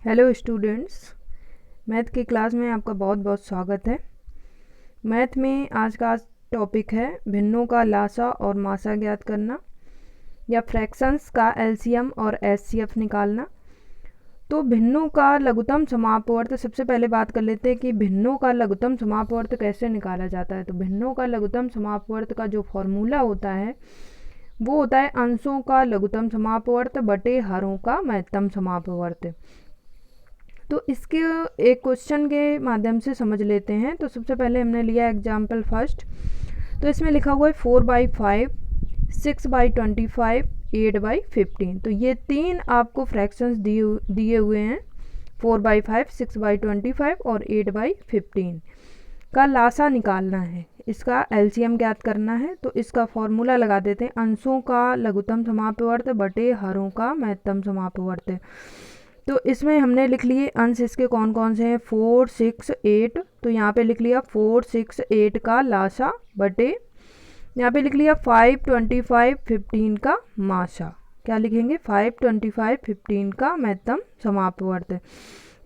Hello students, math की class में आपका बहुत बहुत स्वागत है। मैथ में आज का टॉपिक है भिन्नों का लासा और मासा ज्ञात करना या फ्रैक्शंस का एलसीएम और एचसीएफ निकालना। तो भिन्नों का लघुत्तम समापवर्त, सबसे पहले बात कर लेते हैं कि भिन्नों का लघुत्तम समापवर्त कैसे निकाला जाता है। तो भिन्नों का लघुत्तम समापवर्त का जो फॉर्मूला होता है वो होता है अंशों का लघुत्तम समापवर्त बटे हरों का महत्तम समापवर्त। तो इसके एक क्वेश्चन के माध्यम से समझ लेते हैं। तो सबसे पहले हमने लिया एग्जाम्पल फर्स्ट। तो इसमें लिखा हुआ है 4/5, 6/25, 8/15। तो ये तीन आपको फ्रैक्शंस दिए हुए हैं, 4/5, 6/25 और 8/15 का लासा निकालना है, इसका एलसीएम ज्ञात करना है। तो इसका फॉर्मूला लगा देते हैं, अंशों का लघुत्तम समापवर्त बटे हरों का महत्तम समापवर्त। तो इसमें हमने लिख लिए अंश इसके कौन कौन से हैं, 4, 6, 8। तो यहाँ पे लिख लिया 4, 6, 8 का लासा बटे यहाँ पे लिख लिया 5, 25, 15 का मासा। क्या लिखेंगे, 5, 25, 15 का महत्तम समापवर्त।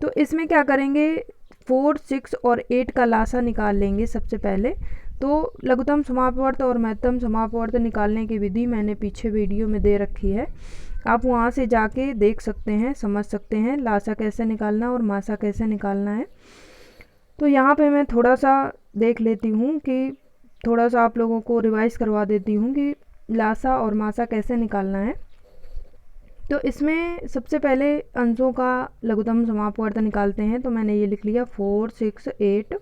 तो इसमें क्या करेंगे, 4, 6 और 8 का लासा निकाल लेंगे सबसे पहले। तो लघुत्तम समापवर्त और महत्तम समापवर्त निकालने की विधि मैंने पीछे वीडियो में दे रखी है, आप वहाँ से जाके देख सकते हैं, समझ सकते हैं लासा कैसे निकालना और मासा कैसे निकालना है। तो यहाँ पे मैं थोड़ा सा देख लेती हूँ कि थोड़ा सा आप लोगों को रिवाइज करवा देती हूँ कि लासा और मासा कैसे निकालना है। तो इसमें सबसे पहले अंशों का लघुत्तम समापवर्त निकालते हैं। तो मैंने ये लिख लिया 4, 6, 8।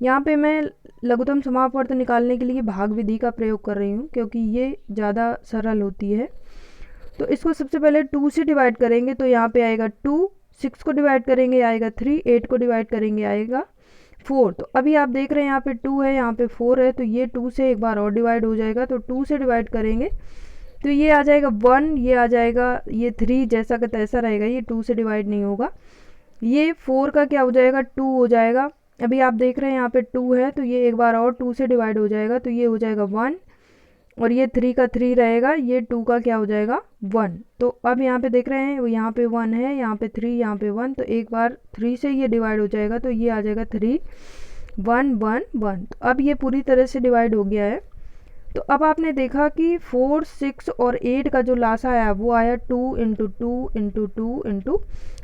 यहाँ पे मैं लघुत्तम समापवर्त निकालने के लिए भाग विधि का प्रयोग कर रही हूँ क्योंकि ये ज़्यादा सरल होती है। तो इसको सबसे पहले 2 से डिवाइड करेंगे तो यहाँ पे आएगा 2, 6 को डिवाइड करेंगे आएगा 3, 8 को डिवाइड करेंगे आएगा 4। तो अभी आप देख रहे हैं यहाँ पे 2 है, यहाँ पे 4 है, तो ये 2 से एक बार और डिवाइड हो जाएगा। तो 2 से डिवाइड करेंगे तो ये आ जाएगा 1, ये आ जाएगा, ये 3 जैसा का तैसा रहेगा, ये 2 से डिवाइड नहीं होगा। ये 4 का क्या हो जाएगा, 2 हो जाएगा। अभी आप देख रहे हैं यहाँ पे 2 है, तो ये एक बार और 2 से डिवाइड हो जाएगा, तो ये हो जाएगा 1, और ये 3 का 3 रहेगा, ये 2 का क्या हो जाएगा 1। तो अब यहाँ पे देख रहे हैं वो यहाँ पे 1 है, यहाँ पे 3, यहाँ पे 1, तो एक बार 3 से ये डिवाइड हो जाएगा, तो ये आ जाएगा 3, 1, 1, 1। तो अब ये पूरी तरह से डिवाइड हो गया है। तो अब आपने देखा कि 4, 6 और 8 का जो लासा आया वो आया 2 इंटू 2 इंटू 2 इंटू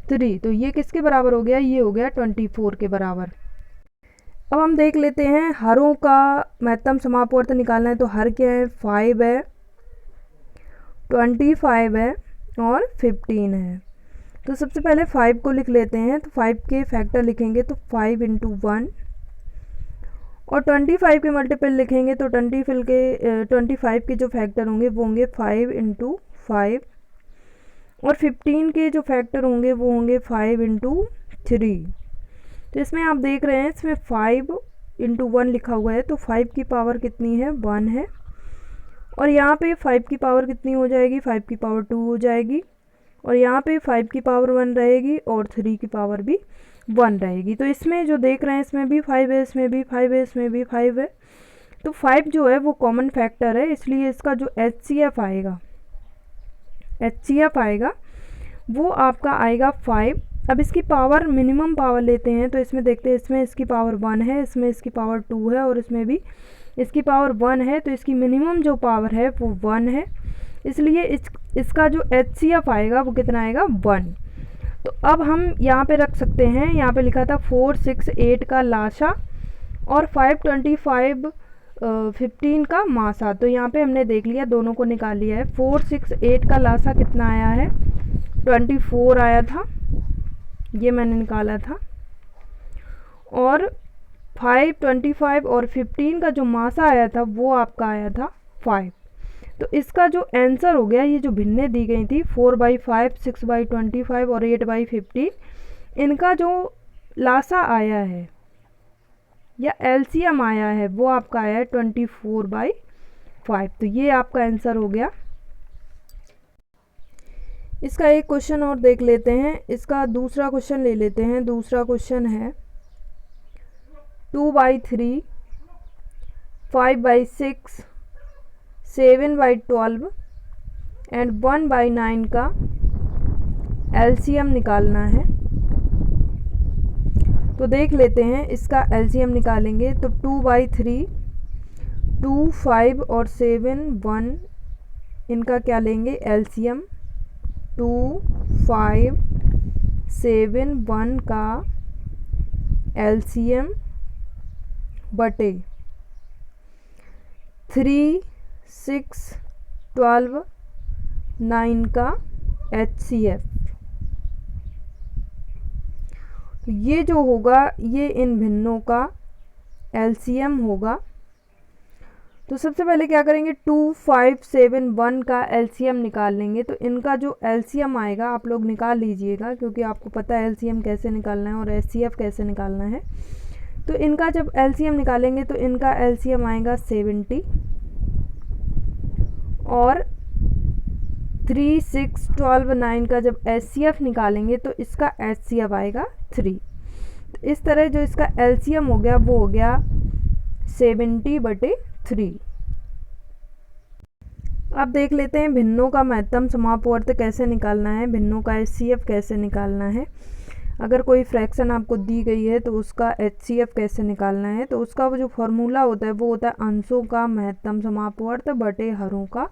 3। तो ये किसके बराबर हो गया, ये हो गया 24 के बराबर। अब हम देख लेते हैं हरों का महत्तम समापवर्त निकालना है। तो हर क्या है, 5 है, 25 है और 15 है। तो सबसे पहले 5 को लिख लेते हैं। तो 5 के फैक्टर लिखेंगे तो 5 इंटू 1, और 25 के मल्टीपल लिखेंगे तो 25 के जो फैक्टर होंगे वो होंगे 5 इंटू 5, और 15 के जो फैक्टर होंगे वो होंगे 5 इंटू 3। तो इसमें आप देख रहे हैं इसमें 5 इंटू 1 लिखा हुआ है, तो 5 की पावर कितनी है, 1 है, और यहाँ पे 5 की पावर कितनी हो जाएगी, 5 की पावर 2 हो जाएगी, और यहाँ पे 5 की पावर 1 रहेगी और 3 की पावर भी 1 रहेगी। तो इसमें जो देख रहे हैं इसमें भी 5 है, इसमें भी 5 है, इसमें भी 5 है। तो 5 जो है वो कॉमन फैक्टर है, इसलिए इसका जो एचसीएफ आएगा वो आपका आएगा 5। अब इसकी पावर, मिनिमम पावर लेते हैं, तो इसमें देखते हैं, इसमें इसकी पावर 1 है, इसमें इसकी पावर 2 है, और इसमें भी इसकी पावर 1 है। तो इसकी मिनिमम जो पावर है वो 1 है, इसलिए इसका जो एचसीएफ आएगा वो कितना आएगा, 1। तो अब हम यहाँ पे रख सकते हैं, यहाँ पे लिखा था 4, 6, 8 का लासा और 5, 25, 15 का मासा। तो यहाँ पे हमने देख लिया, दोनों को निकाल लिया है। 4, 6, 8 का लासा कितना आया है, 24 आया था, ये मैंने निकाला था, और 5, 25 और 15 का जो मासा आया था वो आपका आया था 5। तो इसका जो आंसर हो गया, ये जो भिन्नें दी गई थी 4/5, 6/25 और 8/15, इनका जो लासा आया है या एलसीएम आया है वो आपका आया है 24/5। तो ये आपका आंसर हो गया। इसका एक क्वेश्चन और देख लेते हैं, इसका दूसरा क्वेश्चन ले लेते हैं। दूसरा क्वेश्चन है 2/3, 5/6, 7/12 एंड 1/9 का एलसीएम निकालना है। तो देख लेते हैं, इसका एलसीएम निकालेंगे तो 2/3, 2, 5 और 7, 1, इनका क्या लेंगे एलसीएम। 2, 5, 7, 1 का एलसीएम बटे 3, 6, 12, 9 का HCF। तो ये जो होगा ये इन भिन्नों का एलसीएम होगा। तो सबसे पहले क्या करेंगे, 2, 5, 7, 1 का एलसीएम निकाल लेंगे। तो इनका जो एलसीएम आएगा आप लोग निकाल लीजिएगा, क्योंकि आपको पता है एलसीएम कैसे निकालना है और HCF कैसे निकालना है। तो इनका जब एलसीएम निकालेंगे तो इनका एलसीएम आएगा 70 और 3, 6, 12, 9 का जब HCF निकालेंगे तो इसका HCF आएगा 3। तो इस तरह जो इसका एलसीएम हो गया वो हो गया 70/3। अब देख लेते हैं भिन्नों का महत्तम समापवर्त कैसे निकालना है, भिन्नों का HCF कैसे निकालना है। अगर कोई फ्रैक्शन आपको दी गई है तो उसका HCF कैसे निकालना है। तो उसका वो जो फॉर्मूला होता है वो होता है अंशों का महत्तम समापवर्त बटे हरों का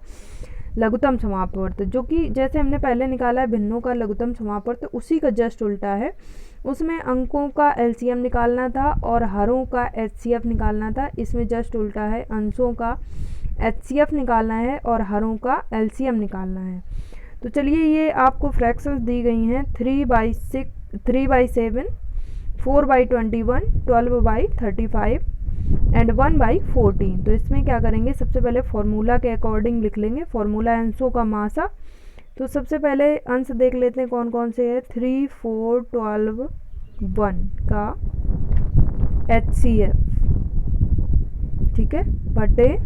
लघुत्तम समापवर्त, जो कि जैसे हमने पहले निकाला है भिन्नों का लघुत्तम समापवर्त उसी का जस्ट उल्टा है। उसमें अंकों का एलसीएम निकालना था और हरों का HCF निकालना था, इसमें जस्ट उल्टा है, अंशों का HCF निकालना है और हरों का एलसीएम निकालना है। तो चलिए ये आपको फ्रैक्शंस दी गई हैं 3/7, 4/21, 12/35 एंड 1/14। तो इसमें क्या करेंगे, सबसे पहले फॉर्मूला के अकॉर्डिंग लिख लेंगे। फॉर्मूला अंशों का मासा, तो सबसे पहले अंश देख लेते हैं कौन कौन से है। 3, 4, 12, 1 का HCF, ठीक है, बटे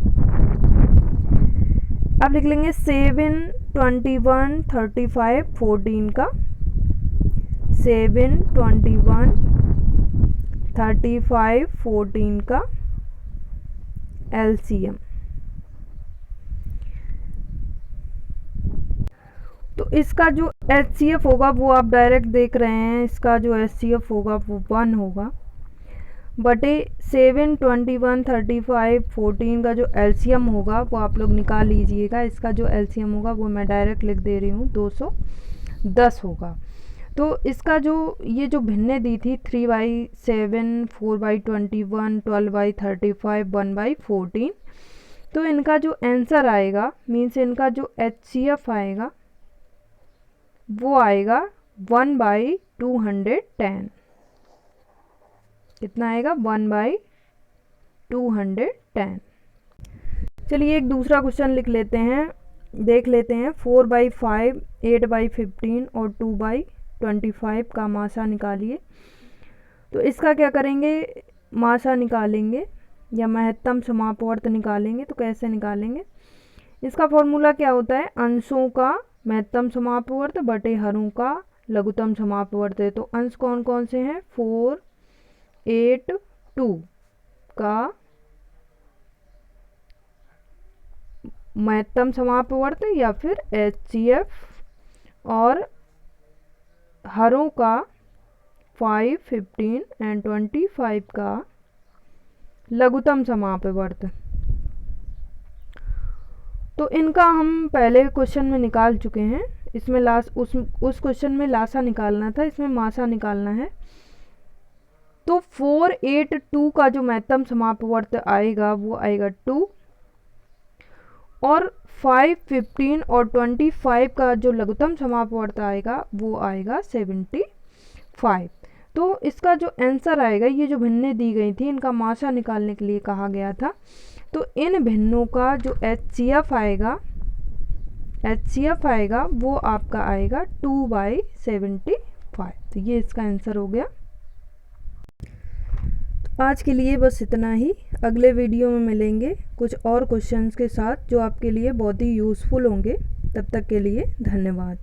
अब लिख लेंगे 7, 21, 35, 14 का 7, 21, 35, 14 का एलसीएम। तो इसका जो HCF होगा वो आप डायरेक्ट देख रहे हैं, इसका जो HCF होगा वो 1 होगा बटे 7, 21, 35, 14 का जो एलसीएम होगा वो आप लोग निकाल लीजिएगा। इसका जो एलसीएम होगा वो मैं डायरेक्ट लिख दे रही हूँ, 210 होगा। तो इसका जो ये जो भिन्नें दी थी 3/7, 4/21, 12/35, 1/14, तो इनका जो आंसर आएगा मीन्स इनका जो HCF आएगा वो आएगा 1/210। कितना आएगा, 1/210। चलिए एक दूसरा क्वेश्चन लिख लेते हैं, देख लेते हैं। 4/5, 8/15 और 2/25 का मासा निकालिए। तो इसका क्या करेंगे, मासा निकालेंगे या महत्तम समापवर्त निकालेंगे। तो कैसे निकालेंगे, इसका फॉर्मूला क्या होता है, अंशों का महत्तम समापवर्त बटे हरों का लघुत्तम समापवर्त है। तो अंश कौन कौन से हैं, 4, 8, 2 का महत्तम समापवर्त या फिर HCF और हरों का 5, 15 एंड 25 का लघुत्तम समापवर्त। तो इनका हम पहले क्वेश्चन में निकाल चुके हैं। इसमें उस क्वेश्चन में लासा निकालना था, इसमें मासा निकालना है। तो 4, 8, 2 का जो महत्तम समापवर्त आएगा वो आएगा 2 और 5, 15 और 25 का जो लघुत्तम समापवर्त आएगा वो आएगा 75। तो इसका जो आंसर आएगा, ये जो भिन्नें दी गई थी इनका मासा निकालने के लिए कहा गया था। तो इन भिन्नों का जो HCF आएगा वो आपका आएगा 2/75। तो ये इसका आंसर हो गया। आज के लिए बस इतना ही। अगले वीडियो में मिलेंगे कुछ और क्वेश्चंस के साथ जो आपके लिए बहुत ही यूज़फुल होंगे। तब तक के लिए धन्यवाद।